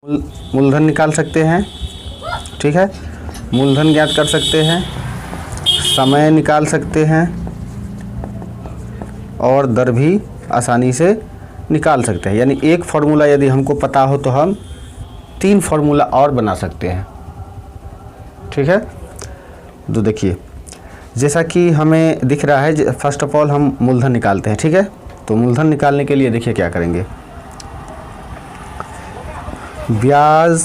मूलधन निकाल सकते हैं, ठीक है, मूलधन ज्ञात कर सकते हैं, समय निकाल सकते हैं और दर भी आसानी से निकाल सकते हैं। यानी एक फार्मूला यदि हमको पता हो तो हम 3 फार्मूला और बना सकते हैं, ठीक है। तो देखिए जैसा कि हमें दिख रहा है, फर्स्ट ऑफ ऑल हम मूलधन निकालते हैं, ठीक है। तो मूलधन निकालने के लिए देखिए क्या करेंगे, ब्याज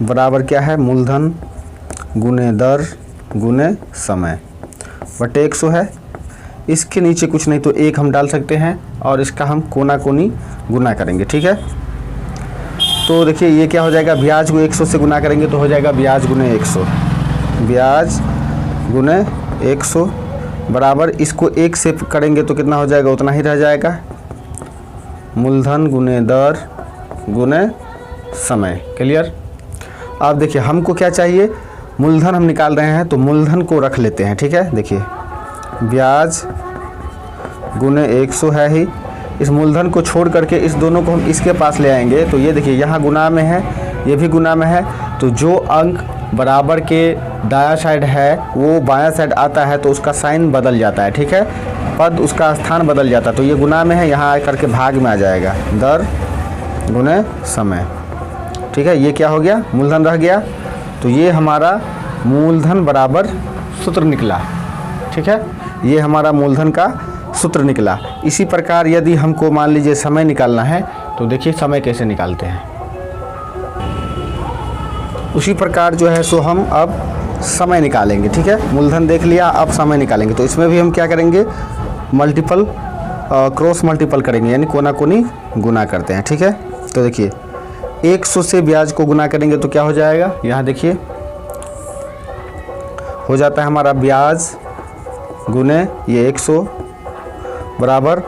बराबर क्या है, मूलधन गुने दर गुने समय बटे 100 है। इसके नीचे कुछ नहीं तो 1 हम डाल सकते हैं और इसका हम कोना कोनी गुना करेंगे, ठीक है। तो देखिए ये क्या हो जाएगा, ब्याज को 100 से गुना करेंगे तो हो जाएगा ब्याज गुने 100, ब्याज गुने 100 बराबर इसको 1 से करेंगे तो कितना हो जाएगा, उतना ही रह जाएगा, मूलधन गुने दर गुने समय। क्लियर। अब देखिए हमको क्या चाहिए, मूलधन हम निकाल रहे हैं तो मूलधन को रख लेते हैं, ठीक है। देखिए ब्याज गुने 100 है ही, इस मूलधन को छोड़ करके इस दोनों को हम इसके पास ले आएंगे तो ये देखिए यहाँ गुना में है, ये भी गुना में है, तो जो अंक बराबर के दायां साइड है वो बायां साइड आता है तो उसका साइन बदल जाता है, ठीक है, पद उसका स्थान बदल जाता है। तो ये गुना में है, यहाँ आकर के भाग में आ जाएगा, दर गुने समय, ठीक है। ये क्या हो गया, मूलधन रह गया, तो ये हमारा मूलधन बराबर सूत्र निकला, ठीक है, ये हमारा मूलधन का सूत्र निकला। इसी प्रकार यदि हमको मान लीजिए समय निकालना है तो देखिए समय कैसे निकालते हैं, उसी प्रकार जो है सो हम अब समय निकालेंगे, ठीक है। मूलधन देख लिया, अब समय निकालेंगे तो इसमें भी हम क्या करेंगे, मल्टीपल क्रॉस मल्टीपल करेंगे, यानी कोना कोनी गुना करते हैं, ठीक है। तो देखिए 100 से ब्याज को गुना करेंगे तो क्या हो जाएगा, यहाँ देखिए हो जाता है हमारा ब्याज गुने ये 100 बराबर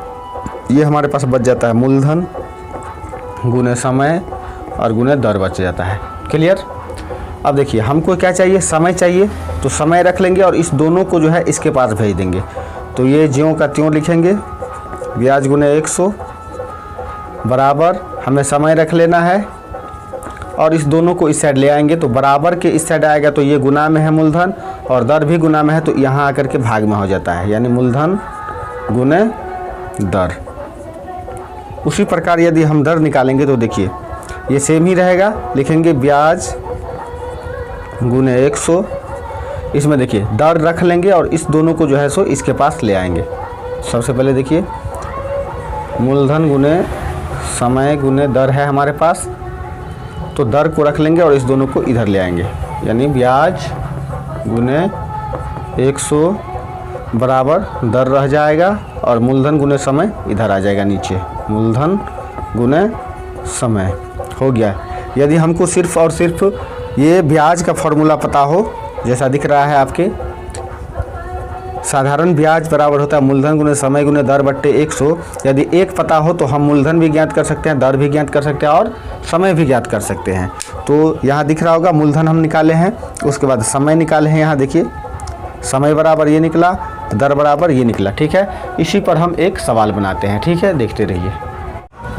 ये हमारे पास बच जाता है मूलधन गुने समय और गुने दर बच जाता है। क्लियर। अब देखिए हमको क्या चाहिए, समय चाहिए, तो समय रख लेंगे और इस दोनों को जो है इसके पास भेज देंगे। तो ये ज्यों का त्यों लिखेंगे, ब्याज गुने 100 बराबर हमें समय रख लेना है और इस दोनों को इस साइड ले आएंगे तो बराबर के इस साइड आएगा तो ये गुना में है मूलधन और दर भी गुना में है तो यहाँ आकर के भाग में हो जाता है, यानी मूलधन गुने दर। उसी प्रकार यदि हम दर निकालेंगे तो देखिए ये सेम ही रहेगा, लिखेंगे ब्याज गुने 100, इसमें देखिए दर रख लेंगे और इस दोनों को जो है सो इसके पास ले आएंगे। सबसे पहले देखिए मूलधन गुने समय गुने दर है हमारे पास, तो दर को रख लेंगे और इस दोनों को इधर ले आएंगे, यानी ब्याज गुने 100 बराबर दर रह जाएगा और मूलधन गुने समय इधर आ जाएगा नीचे, मूलधन गुने समय हो गया। यदि हमको सिर्फ और सिर्फ ये ब्याज का फॉर्मूला पता हो, जैसा दिख रहा है आपके, साधारण ब्याज बराबर होता है मूलधन गुने समय गुने दर बट्टे 100। यदि एक पता हो तो हम मूलधन भी ज्ञात कर सकते हैं, दर भी ज्ञात कर सकते हैं और समय भी ज्ञात कर सकते हैं। तो यहाँ दिख रहा होगा मूलधन हम निकाले हैं, उसके बाद समय निकाले हैं, यहाँ देखिए समय बराबर ये निकला, दर बराबर ये निकला, ठीक है। इसी पर हम एक सवाल बनाते हैं, ठीक है, देखते रहिए।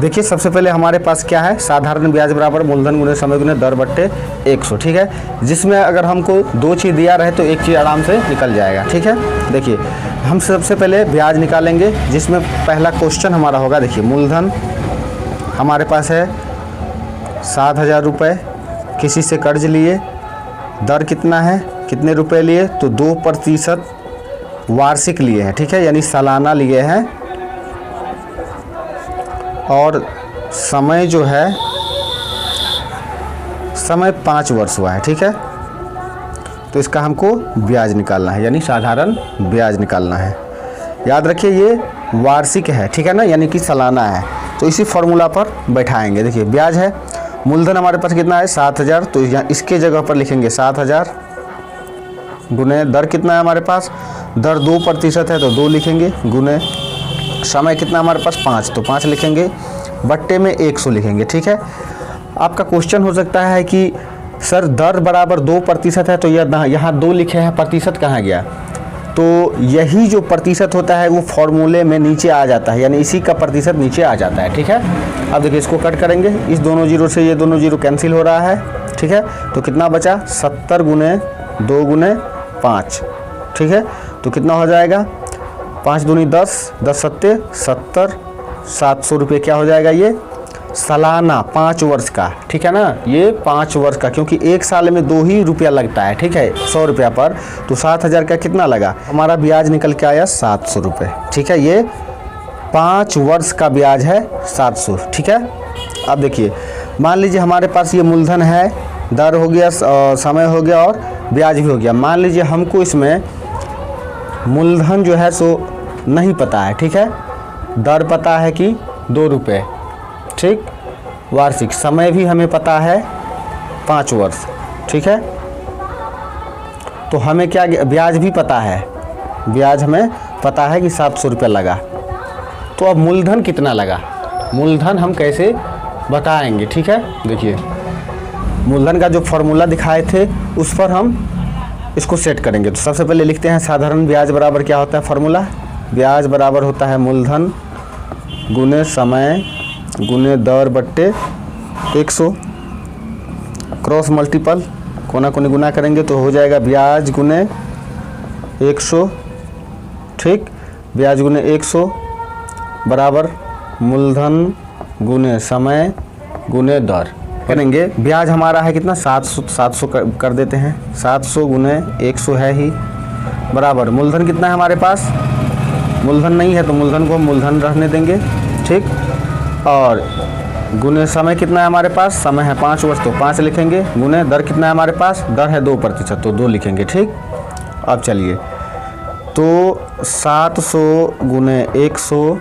देखिए सबसे पहले हमारे पास क्या है, साधारण ब्याज बराबर मूलधन गुने समय गुने दर बट्टे 100, ठीक है, जिसमें अगर हमको 2 चीज़ दिया रहे तो एक चीज़ आराम से निकल जाएगा, ठीक है। देखिए हम सबसे पहले ब्याज निकालेंगे, जिसमें पहला क्वेश्चन हमारा होगा, देखिए मूलधन हमारे पास है 7,000 रुपये, किसी से कर्ज लिए, दर कितना है, कितने रुपए लिए, तो 2% वार्षिक लिए हैं, ठीक है, यानी सालाना लिए हैं, और समय जो है समय 5 वर्ष हुआ है, ठीक है। तो इसका हमको ब्याज निकालना है, यानी साधारण ब्याज निकालना है। याद रखिए ये वार्षिक है, ठीक है ना, यानी कि सालाना है। तो इसी फॉर्मूला पर बैठाएंगे। देखिए ब्याज है, मूलधन हमारे पास कितना है 7,000, तो यहाँ इसके जगह पर लिखेंगे 7,000 गुने दर कितना है हमारे पास, दर 2% है तो 2 लिखेंगे, गुने समय कितना हमारे पास 5, तो 5 लिखेंगे, बट्टे में 100 लिखेंगे, ठीक है। आपका क्वेश्चन हो सकता है कि सर दर बराबर 2% है तो यह यहाँ 2 लिखे हैं, प्रतिशत कहाँ गया, तो तो यही जो प्रतिशत होता है वो फॉर्मूले में नीचे आ जाता है, यानी इसी का प्रतिशत नीचे आ जाता है। ठीक है, अब देखिए इसको कट करेंगे, इस दोनों जीरो से ये दोनों जीरो कैंसिल हो रहा है। ठीक है, तो कितना बचा 70 गुने 2 गुने 5। ठीक है, तो कितना हो जाएगा 5 दूनी 10, 10 सत्ते 70, 700 रुपये क्या हो जाएगा ये सालाना 5 वर्ष का। ठीक है ना, ये 5 वर्ष का, क्योंकि एक साल में 2 ही रुपया लगता है। ठीक है, 100 रुपया पर, तो 7000 का कितना लगा, हमारा ब्याज निकल के आया 700 रुपये। ठीक है, ये 5 वर्ष का ब्याज है 700। ठीक है, अब देखिए मान लीजिए हमारे पास ये मूलधन है, दर हो गया, समय हो गया और ब्याज भी हो गया। मान लीजिए हमको इसमें मूलधन जो है सो नहीं पता है। ठीक है, दर पता है कि 2 रुपये, ठीक, वार्षिक, समय भी हमें पता है 5 वर्ष। ठीक है, तो हमें क्या ब्याज भी पता है, ब्याज हमें पता है कि 700 रुपया लगा। तो अब मूलधन कितना लगा, मूलधन हम कैसे बताएंगे। ठीक है, देखिए मूलधन का जो फॉर्मूला दिखाए थे उस पर हम इसको सेट करेंगे। तो सबसे पहले लिखते हैं साधारण ब्याज बराबर क्या होता है फॉर्मूला, ब्याज बराबर होता है मूलधन गुने समय गुने दर बट्टे 100, क्रॉस मल्टीपल कोना कोनी गुना करेंगे तो हो जाएगा ब्याज गुने 100। ठीक, ब्याज गुने 100 बराबर मूलधन गुने समय गुने दर करेंगे। ब्याज हमारा है कितना 700 कर देते हैं, 700 गुने 100 है ही, बराबर मूलधन कितना है हमारे पास, मूलधन नहीं है तो मूलधन को हम मूलधन रहने देंगे। ठीक, और गुने समय कितना है हमारे पास, समय है 5 वर्ष तो 5 लिखेंगे, गुने दर कितना है हमारे पास, दर है 2% तो 2 लिखेंगे। ठीक, अब चलिए तो 700 गुने 100।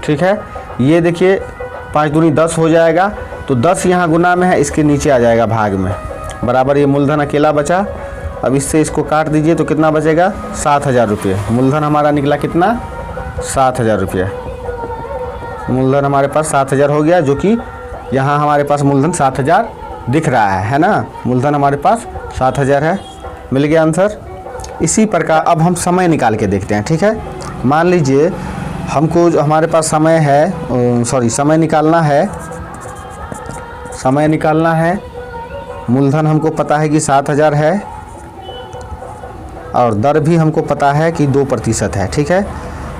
ठीक है, ये देखिए 5 दूनी 10 हो जाएगा, तो 10 यहाँ गुना में है, इसके नीचे आ जाएगा भाग में, बराबर ये मूलधन अकेला बचा। अब इससे इसको काट दीजिए तो कितना बचेगा 7000 रुपये। मूलधन हमारा निकला कितना 7000 रुपये, मूलधन हमारे पास 7000 हो गया, जो कि यहाँ हमारे पास मूलधन 7000 दिख रहा है ना, मूलधन हमारे पास 7000 है, मिल गया आंसर। इसी प्रकार अब हम समय निकाल के देखते हैं। ठीक है, मान लीजिए हमको जो हमारे पास समय है, समय निकालना है, समय निकालना है, मूलधन हमको पता है कि 7000 है और दर भी हमको पता है कि 2% है। ठीक है,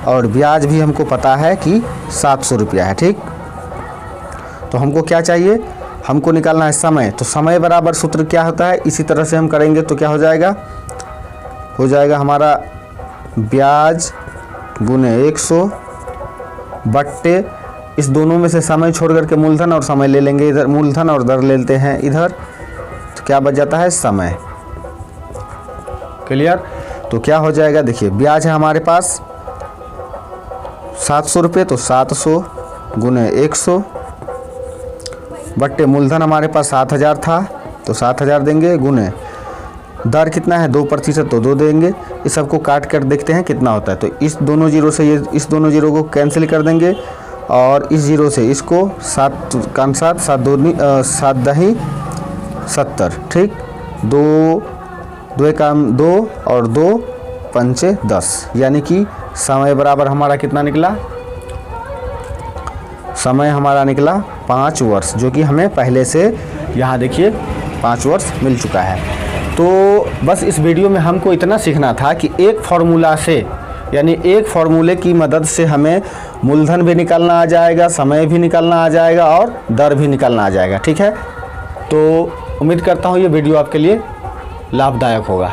और ब्याज भी हमको पता है कि 700 रुपया है। ठीक, तो हमको क्या चाहिए, हमको निकालना है समय, तो समय बराबर सूत्र क्या होता है, इसी तरह से हम करेंगे तो क्या हो जाएगा हमारा ब्याज गुने 100 बट्टे इस दोनों में से समय छोड़ करके मूलधन और समय ले लेंगे इधर, मूलधन और दर ले लेते हैं इधर, तो क्या बच जाता है समय। क्लियर, तो क्या हो जाएगा, देखिए ब्याज है हमारे पास 700 रुपये, तो 700 गुने 100 बट्टे मूलधन हमारे पास 7000 था तो 7000 देंगे, गुने दर कितना है 2% तो 2 देंगे। इस सबको काट कर देखते हैं कितना होता है, तो इस दोनों जीरो से ये इस दोनों जीरो को कैंसिल कर देंगे और इस जीरो से इसको 7 का 7 7 दूनी 7 दही 70। ठीक, 2 काम 2 और 2 पंचे 10, यानी कि समय बराबर हमारा कितना निकला, समय हमारा निकला 5 वर्ष, जो कि हमें पहले से यहाँ देखिए 5 वर्ष मिल चुका है। तो बस इस वीडियो में हमको इतना सीखना था कि एक फार्मूला से, यानी एक फार्मूले की मदद से हमें मूलधन भी निकालना आ जाएगा, समय भी निकालना आ जाएगा और दर भी निकालना आ जाएगा। ठीक है, तो उम्मीद करता हूँ ये वीडियो आपके लिए लाभदायक होगा।